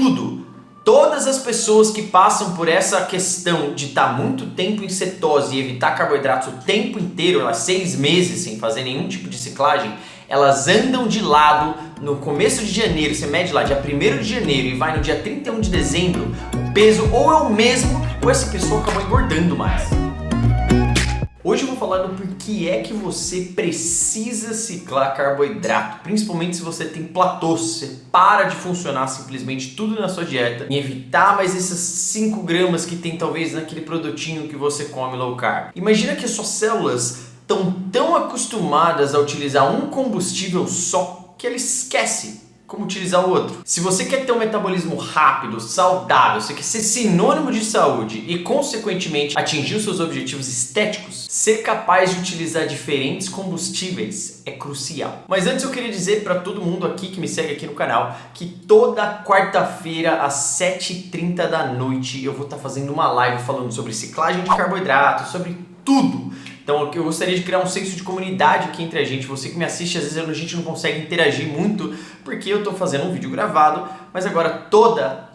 tudo, todas as pessoas que passam por essa questão de estar muito tempo em cetose e evitar carboidratos o tempo inteiro, 6 meses sem fazer nenhum tipo de ciclagem, elas andam de lado no começo de janeiro, você mede lá dia 1º de janeiro e vai no dia 31 de dezembro, o peso ou é o mesmo ou essa pessoa acabou engordando mais. Hoje eu vou falar do porquê é que você precisa ciclar carboidrato, principalmente se você tem platôs, você para de funcionar simplesmente tudo na sua dieta e evitar mais esses 5 gramas que tem talvez naquele produtinho que você come low carb. Imagina que as suas células estão tão acostumadas a utilizar um combustível só que ela esquece como utilizar o outro. Se você quer ter um metabolismo rápido, saudável, você quer ser sinônimo de saúde e consequentemente atingir os seus objetivos estéticos, ser capaz de utilizar diferentes combustíveis é crucial. Mas antes eu queria dizer para todo mundo aqui que me segue aqui no canal que toda quarta-feira às 7h30 da noite eu vou estar fazendo uma live falando sobre ciclagem de carboidratos, sobre tudo. Então eu gostaria de criar um senso de comunidade aqui entre a gente. Você que me assiste, às vezes a gente não consegue interagir muito porque eu estou fazendo um vídeo gravado, mas agora toda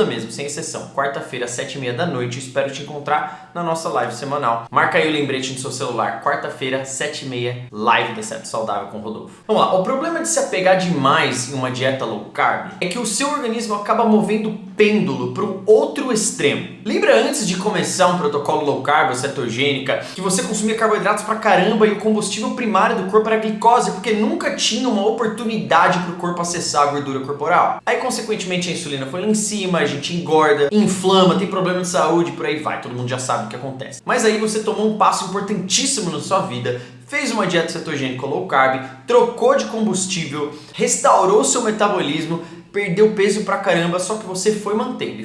mesmo, sem exceção, quarta-feira às 7h30 da noite, espero te encontrar na nossa live semanal. Marca aí o lembrete no seu celular, quarta-feira, 7h30, live da Certo Saudável com o Rodolfo. Vamos lá, o problema de se apegar demais em uma dieta low carb é que o seu organismo acaba movendo o pêndulo para o outro extremo. Lembra antes de começar um protocolo low carb ou cetogênica que você consumia carboidratos pra caramba e o combustível primário do corpo era a glicose porque nunca tinha uma oportunidade para o corpo acessar a gordura corporal? Aí consequentemente a insulina foi lá em cima, a gente engorda, inflama, tem problema de saúde, por aí vai, todo mundo já sabe o que acontece. Mas aí você tomou um passo importantíssimo na sua vida, fez uma dieta cetogênica low carb, trocou de combustível, restaurou seu metabolismo, perdeu peso pra caramba, só que você foi mantendo,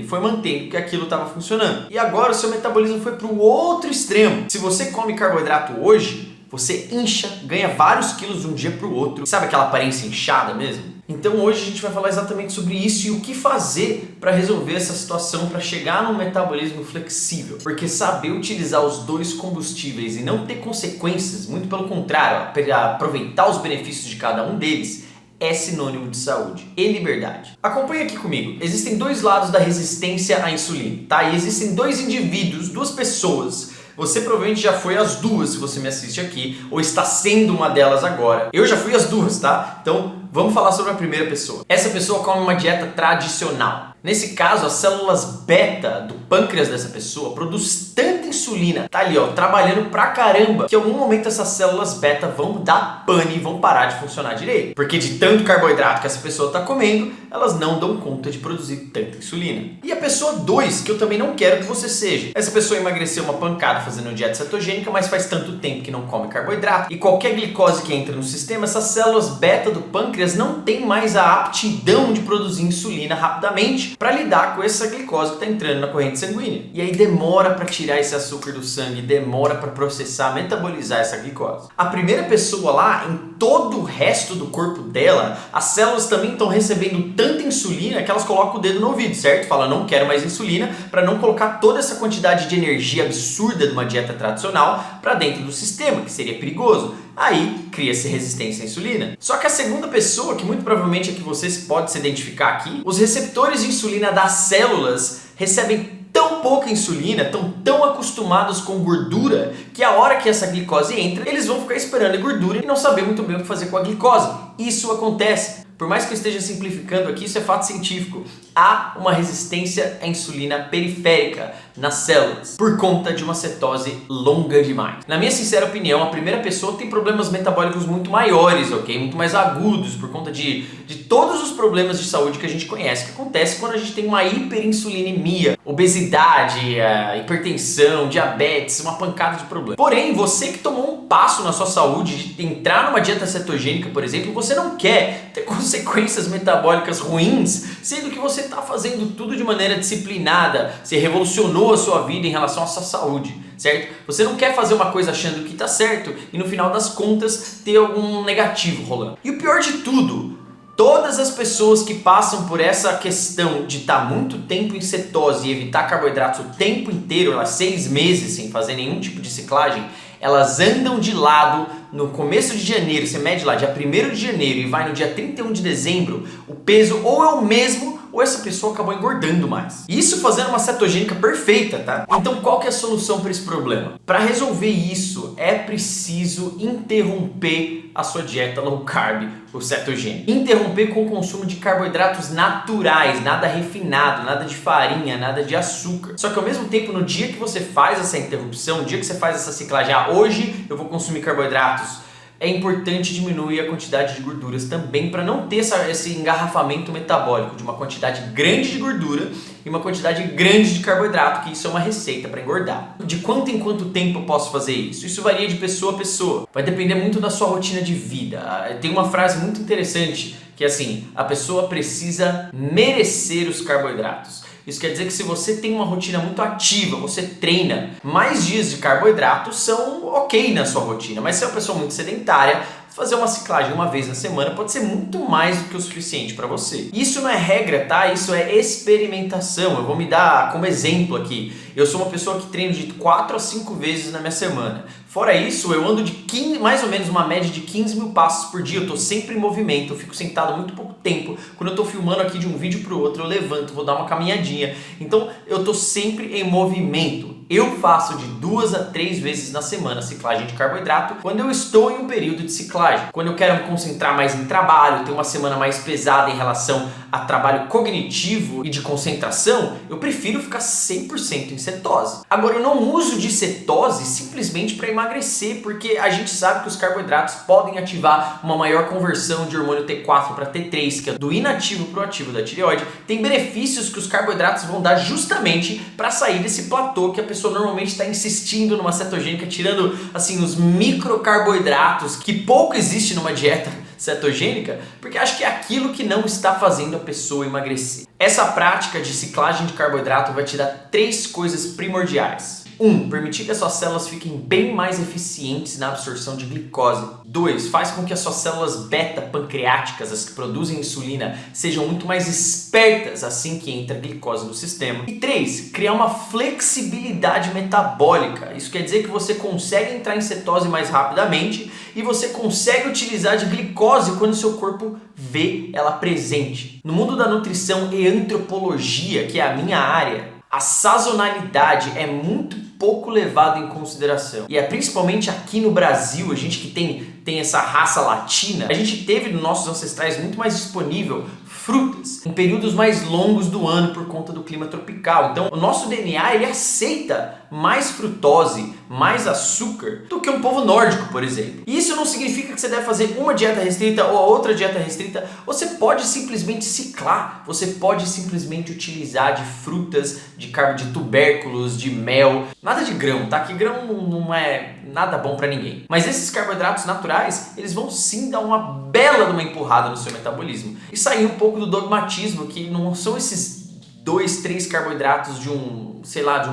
porque aquilo estava funcionando. E agora o seu metabolismo foi pro outro extremo. Se você come carboidrato hoje, você incha, ganha vários quilos de um dia pro outro. Sabe aquela aparência inchada mesmo? Então hoje a gente vai falar exatamente sobre isso e o que fazer para resolver essa situação, para chegar num metabolismo flexível. Porque saber utilizar os dois combustíveis e não ter consequências, muito pelo contrário, aproveitar os benefícios de cada um deles, é sinônimo de saúde e liberdade. Acompanhe aqui comigo. Existem dois lados da resistência à insulina, tá? E existem dois indivíduos, duas pessoas. Você provavelmente já foi as duas se você me assiste aqui, ou está sendo uma delas agora. Eu já fui as duas, tá? Então vamos falar sobre a primeira pessoa. Essa pessoa come uma dieta tradicional. Nesse caso, as células beta do pâncreas dessa pessoa produz tanta insulina, tá ali ó, trabalhando pra caramba, que em algum momento essas células beta vão dar pane e vão parar de funcionar direito. Porque de tanto carboidrato que essa pessoa tá comendo, elas não dão conta de produzir tanta insulina. E a pessoa 2, que eu também não quero que você seja. Essa pessoa emagreceu uma pancada fazendo dieta cetogênica, mas faz tanto tempo que não come carboidrato, e qualquer glicose que entra no sistema, essas células beta do pâncreas não tem mais a aptidão de produzir insulina rapidamente para lidar com essa glicose que está entrando na corrente sanguínea. E aí demora para tirar esse açúcar do sangue, demora para processar, metabolizar essa glicose. A primeira pessoa lá, em todo o resto do corpo dela, as células também estão recebendo tanta insulina que elas colocam o dedo no ouvido, certo? Fala, não quero mais insulina, para não colocar toda essa quantidade de energia absurda de uma dieta tradicional para dentro do sistema, que seria perigoso. Aí cria-se resistência à insulina. Só que a segunda pessoa, que muito provavelmente é que vocês podem se identificar aqui, os receptores de insulina das células recebem tão pouca insulina, estão tão acostumados com gordura, que a hora que essa glicose entra, eles vão ficar esperando a gordura e não saber muito bem o que fazer com a glicose. Isso acontece. Por mais que eu esteja simplificando aqui, isso é fato científico. Há uma resistência à insulina periférica nas células por conta de uma cetose longa demais. Na minha sincera opinião, a primeira pessoa tem problemas metabólicos muito maiores, ok? Muito mais agudos por conta de todos os problemas de saúde que a gente conhece, que acontece quando a gente tem uma hiperinsulinemia, obesidade, hipertensão, diabetes, uma pancada de problemas. Porém, você que tomou um passo na sua saúde de entrar numa dieta cetogênica, por exemplo, você não quer ter consequências metabólicas ruins, sendo que você está fazendo tudo de maneira disciplinada, você revolucionou a sua vida em relação à sua saúde, certo? Você não quer fazer uma coisa achando que está certo e no final das contas ter algum negativo rolando. E o pior de tudo, todas as pessoas que passam por essa questão de estar muito tempo em cetose e evitar carboidratos o tempo inteiro, 6 meses sem fazer nenhum tipo de ciclagem, elas andam de lado no começo de janeiro, você mede lá dia 1º de janeiro e vai no dia 31 de dezembro, o peso ou é o mesmo ou essa pessoa acabou engordando mais. Isso fazendo uma cetogênica perfeita, tá? Então qual que é a solução para esse problema? Para resolver isso é preciso interromper a sua dieta low carb ou cetogênica. Interromper com o consumo de carboidratos naturais, nada refinado, nada de farinha, nada de açúcar. Só que ao mesmo tempo, no dia que você faz essa interrupção, no dia que você faz essa ciclagem, hoje eu vou consumir carboidratos, é importante diminuir a quantidade de gorduras também para não ter esse engarrafamento metabólico de uma quantidade grande de gordura e uma quantidade grande de carboidrato, que isso é uma receita para engordar. De quanto em quanto tempo eu posso fazer isso? Isso varia de pessoa a pessoa. Vai depender muito da sua rotina de vida. Tem uma frase muito interessante que é assim: a pessoa precisa merecer os carboidratos. Isso quer dizer que se você tem uma rotina muito ativa, você treina, mais dias de carboidrato são ok na sua rotina. Mas se é uma pessoa muito sedentária, fazer uma ciclagem uma vez na semana pode ser muito mais do que o suficiente para você. Isso não é regra, tá? Isso é experimentação. Eu vou me dar como exemplo aqui. Eu sou uma pessoa que treino de 4 a 5 vezes na minha semana. Fora isso, eu ando de mais ou menos uma média de 15 mil passos por dia. Eu tô sempre em movimento, eu fico sentado muito pouco tempo. Quando eu tô filmando aqui de um vídeo pro outro, eu levanto, vou dar uma caminhadinha. Então, eu tô sempre em movimento. Eu faço de 2 a 3 vezes na semana ciclagem de carboidrato quando eu estou em um período de ciclagem. Quando eu quero me concentrar mais em trabalho, ter uma semana mais pesada em relação a trabalho cognitivo e de concentração, eu prefiro ficar 100% em cetose. Agora, eu não uso de cetose simplesmente para emagrecer, porque a gente sabe que os carboidratos podem ativar uma maior conversão de hormônio T4 para T3, que é do inativo para o ativo da tireoide. Tem benefícios que os carboidratos vão dar justamente para sair desse platô que a pessoa normalmente está insistindo numa cetogênica, tirando assim os microcarboidratos que pouco existe numa dieta cetogênica, porque acho que é aquilo que não está fazendo a pessoa emagrecer. Essa prática de ciclagem de carboidrato vai te dar 3 coisas primordiais. 1. Permitir que as suas células fiquem bem mais eficientes na absorção de glicose. 2. Faz com que as suas células beta-pancreáticas, as que produzem insulina, sejam muito mais espertas assim que entra glicose no sistema. E 3. Criar uma flexibilidade metabólica. Isso quer dizer que você consegue entrar em cetose mais rapidamente e você consegue utilizar de glicose quando o seu corpo vê ela presente. No mundo da nutrição e antropologia, que é a minha área, a sazonalidade é muito pouco levada em consideração. E é principalmente aqui no Brasil, a gente que tem essa raça latina, a gente teve nos nossos ancestrais muito mais disponível frutas em períodos mais longos do ano por conta do clima tropical. Então, o nosso DNA ele aceita mais frutose, mais açúcar do que um povo nórdico, por exemplo. E isso não significa que você deve fazer uma dieta restrita ou outra dieta restrita. Você pode simplesmente ciclar. Você pode simplesmente utilizar de frutas, de tubérculos, de mel. Nada de grão, tá? Que grão não é nada bom pra ninguém. Mas esses carboidratos naturais, eles vão sim dar uma bela de uma empurrada no seu metabolismo. E sair um pouco do dogmatismo, que não são esses 2, 3 carboidratos de um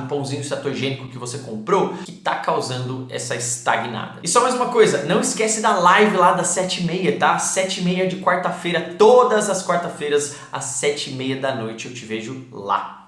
pãozinho cetogênico que você comprou que tá causando essa estagnada. E só mais uma coisa, não esquece da live lá das 7h30, tá? 7h30 de quarta-feira, todas as quarta-feiras às 7h30 da noite eu te vejo lá.